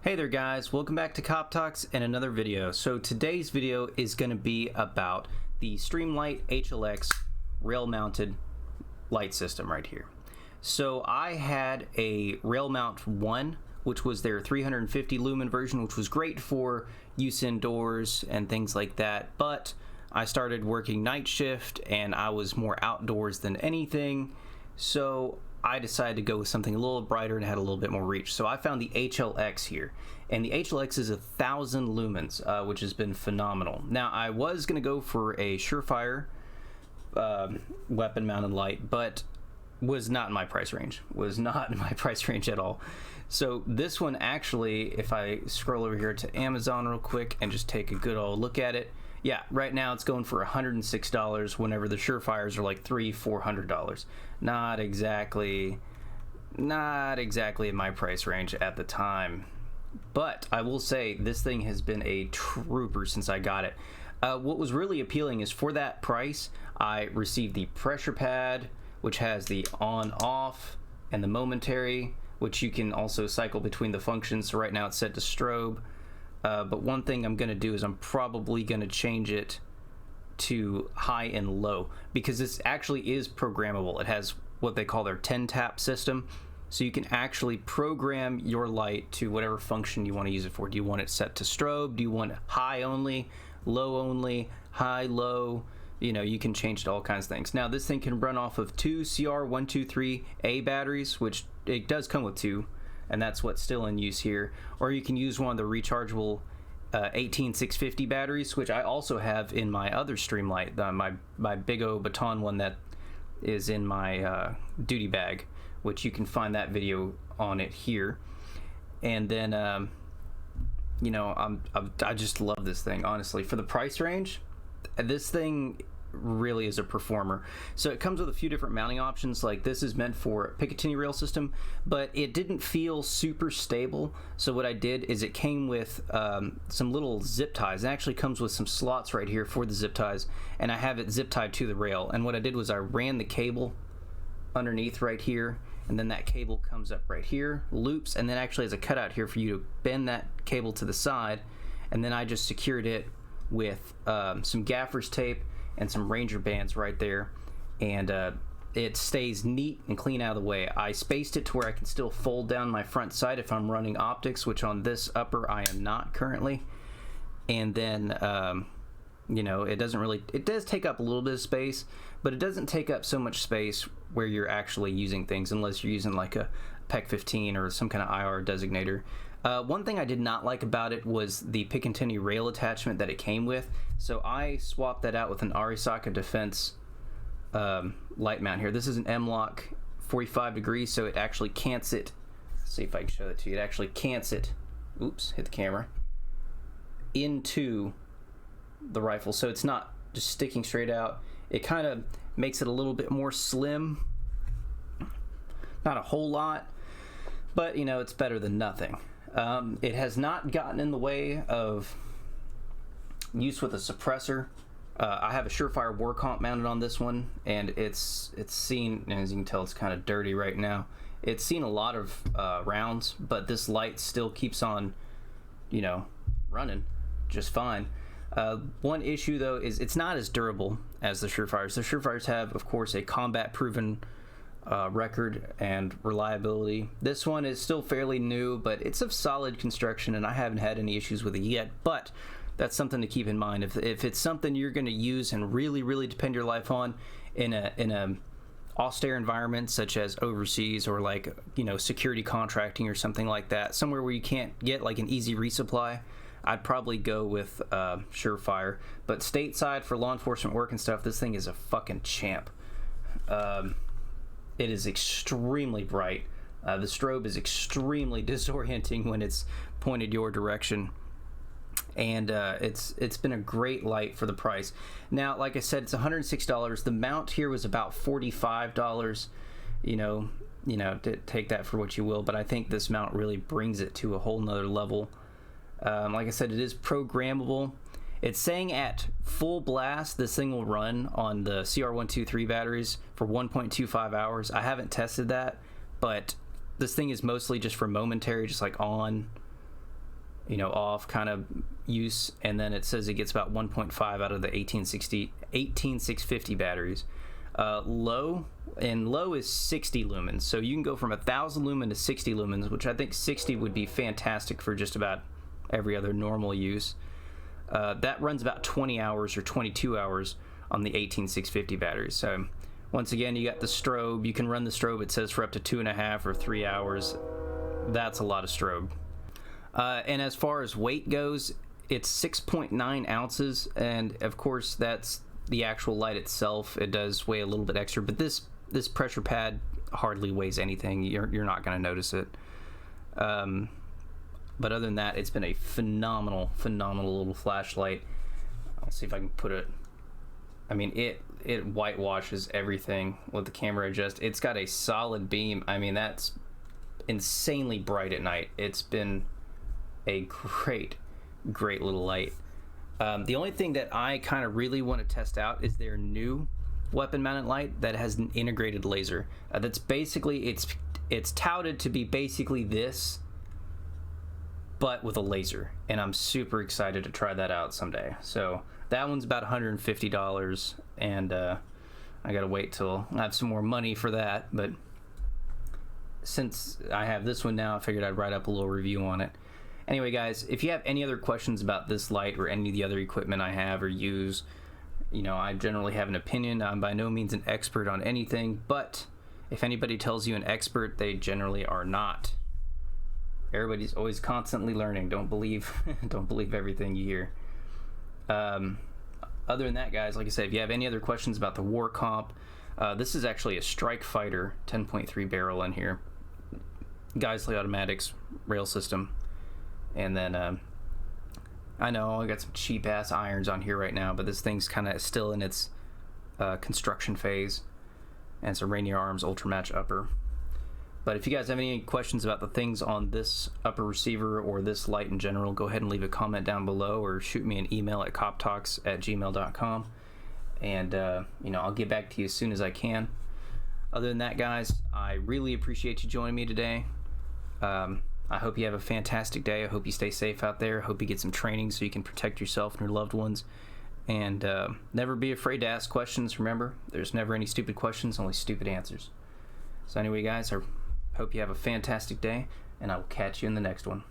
Hey there guys, welcome back to Cop Talks and another video. So today's video is going to be about the Streamlight HL-X rail mounted light system right here. So I had a rail mount 1, which was their 350 lumen version, which was great for use indoors and things like that, but I started working night shift and I was more outdoors than anything, so I decided to go with something a little brighter and had a little bit more reach. So I found the HL-X here, and the HL-X is 1,000 lumens, which has been phenomenal. Now I was going to go for a Surefire weapon mounted light, but was not in my price range. Was not in my price range at all. So this one actually, if I scroll over here to Amazon real quick and just take a good old look at it, yeah, right now it's going for $106 whenever the Surefires are like $300-400. Not exactly in my price range at the time. But I will say this thing has been a trooper since I got it. What was really appealing is for that price, I received the pressure pad, which has the on-off and the momentary, which you can also cycle between the functions. So right now it's set to strobe. But one thing I'm going to do is I'm probably going to change it to high and low, because this actually is programmable. It has what they call their 10-tap system, so you can actually program your light to whatever function you want to use it for. Do you want it set to strobe? Do you want high only, low only, high, low? You know, you can change it to all kinds of things. Now this thing can run off of 2 CR123A batteries, which it does come with 2, and that's what's still in use here. Or you can use one of the rechargeable 18650 batteries, which I also have in my other Streamlight, my big O baton one that is in my duty bag, which you can find that video on it here. And then, you know, I just love this thing, honestly. For the price range, this thing really is a performer. So it comes with a few different mounting options. Like this is meant for Picatinny rail system, but it didn't feel super stable. So what I did is it came with some little zip ties. It actually comes with some slots right here for the zip ties, and I have it zip tied to the rail. And what I did was I ran the cable underneath right here, and then that cable comes up right here, loops, and then actually has a cutout here for you to bend that cable to the side. And then I just secured it with some gaffer's tape and some Ranger bands right there, and it stays neat and clean out of the way. I spaced it to where I can still fold down my front sight if I'm running optics, which on this upper I am not currently. And then you know, it does take up a little bit of space, but it doesn't take up so much space where you're actually using things, unless you're using like a PEC 15 or some kind of IR designator. One thing I did not like about it was the Picatinny rail attachment that it came with. So I swapped that out with an Arisaka Defense light mount here. This is an M-Lock 45 degrees, so it actually cants it. Let's see if I can show that to you. It actually cants it. Oops, hit the camera. Into the rifle, so it's not just sticking straight out. It kind of makes it a little bit more slim. Not a whole lot, but you know, it's better than nothing. It has not gotten in the way of use with a suppressor. I have a Surefire war comp mounted on this one, and it's seen, and as you can tell, it's kind of dirty right now. It's seen a lot of rounds, but this light still keeps on, you know, running just fine. One issue though is it's not as durable as the Surefires. The Surefires have, of course, a combat proven record and reliability. This one is still fairly new, but it's of solid construction, and I haven't had any issues with it yet. But that's something to keep in mind. If it's something you're going to use and really depend your life on in a austere environment such as overseas, or like, you know, security contracting or something like that, somewhere where you can't get like an easy resupply, I'd probably go with Surefire. But stateside for law enforcement work and stuff, this thing is a fucking champ. It is extremely bright. The strobe is extremely disorienting when it's pointed your direction, and it's been a great light for the price. Now, like I said, it's $106. The mount here was about $45. You know, take that for what you will, but I think this mount really brings it to a whole nother level. Like I said, it is programmable. It's saying at full blast, this thing will run on the CR123 batteries for 1.25 hours. I haven't tested that, but this thing is mostly just for momentary, just like on off kind of use, and then it says it gets about 1.5 out of the 18650 batteries. Low is 60 lumens, so you can go from 1000 lumen to 60 lumens, which I think 60 would be fantastic for just about every other normal use. That runs about 20 hours or 22 hours on the 18650 batteries. So once again, you got the strobe. You can run the strobe, it says, for up to 2.5 or 3 hours. That's a lot of strobe. And as far as weight goes, it's 6.9 ounces, and of course that's the actual light itself. It does weigh a little bit extra, but this pressure pad hardly weighs anything. You're not going to notice it. But other than that, it's been a phenomenal little flashlight. I'll see if I can put it. I mean, it whitewashes everything with the camera adjust. It's got a solid beam. I mean, that's insanely bright at night. It's been a great little light. The only thing that I kind of really want to test out is their new weapon mounted light that has an integrated laser. That's basically, it's touted to be basically this, but with a laser, and I'm super excited to try that out someday. So that one's about $150, and I gotta wait till I have some more money for that, but since I have this one now, I figured I'd write up a little review on it. Anyway, guys, if you have any other questions about this light or any of the other equipment I have or use, I generally have an opinion. I'm by no means an expert on anything, but if anybody tells you an expert, they generally are not. Everybody's always constantly learning. Don't believe everything you hear. Other than that, guys, like I said, if you have any other questions about the War Comp, this is actually a Strike Fighter 10.3 barrel in here. Geisley Automatics rail system. And then I know I got some cheap ass irons on here right now, but this thing's kind of still in its construction phase, and it's a Rainier Arms Ultra Match upper. But if you guys have any questions about the things on this upper receiver or this light in general, go ahead and leave a comment down below or shoot me an email at coptalks@gmail.com, and I'll get back to you as soon as I can. Other than that, guys, I really appreciate you joining me today. I hope you have a fantastic day. I hope you stay safe out there. I hope you get some training so you can protect yourself and your loved ones. And never be afraid to ask questions. Remember, there's never any stupid questions, only stupid answers. So anyway, guys, I hope you have a fantastic day, and I will catch you in the next one.